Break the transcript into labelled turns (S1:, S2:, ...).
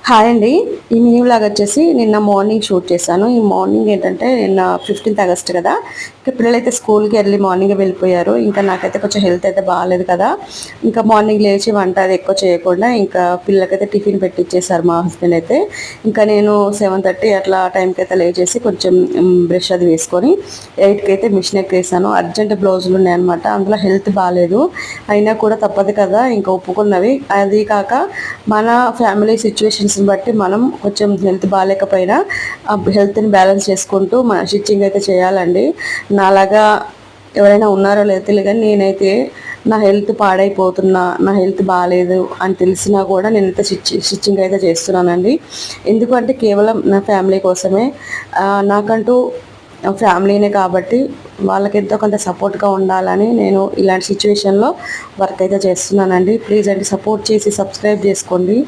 S1: Hi అండి. ఈ mini vlog వచ్చేసి నిన్న మార్నింగ్ షూట్ చేశాను. ఈ మార్నింగ్ ఏంటంటే నిన్న 15th ఆగస్ట్ కదా, ఇంకా పిల్లలైతే స్కూల్కి ఎర్లీ మార్నింగ్ వెళ్ళిపోయారు. ఇంకా నాకైతే కొంచెం హెల్త్ అయితే బాగాలేదు కదా, ఇంకా మార్నింగ్ లేచి వంట అది ఎక్కువ చేయకుండా ఇంకా పిల్లలకైతే టిఫిన్ పెట్టించేశారు మా హస్బెండ్ అయితే. ఇంకా నేను 7:30 అట్లా టైంకి అయితే లేచేసి కొంచెం బ్రష్ అది వేసుకొని 8కి అయితే మిషన్ ఎక్కేసాను. అర్జెంట్ బ్లౌజులు ఉన్నాయన్నమాట, అందులో హెల్త్ బాగాలేదు, అయినా కూడా తప్పదు కదా ఇంకా ఒప్పుకున్నవి. అది కాక మన ఫ్యామిలీ సిచ్యువేషన్స్ బట్టి మనం కొంచెం హెల్త్ బాగాలేకపోయినా హెల్త్ని బ్యాలెన్స్ చేసుకుంటూ మన స్టిచ్చింగ్ అయితే చేయాలండి. నాలాగా ఎవరైనా ఉన్నారో లేదో తెలియదు, కానీ నేనైతే నా హెల్త్ పాడైపోతున్నా, నా హెల్త్ బాగాలేదు అని తెలిసినా కూడా నేనైతే స్టిచ్చింగ్ అయితే చేస్తున్నానండి. ఎందుకంటే కేవలం నా ఫ్యామిలీ కోసమే. నాకంటూ ఫ్యామిలీనే కాబట్టి వాళ్ళకి ఎంతో కొంత సపోర్ట్గా ఉండాలని నేను ఇలాంటి సిచ్యువేషన్లో వర్క్ అయితే చేస్తున్నానండి. ప్లీజ్ అండి, సపోర్ట్ చేసి సబ్స్క్రైబ్ చేసుకోండి.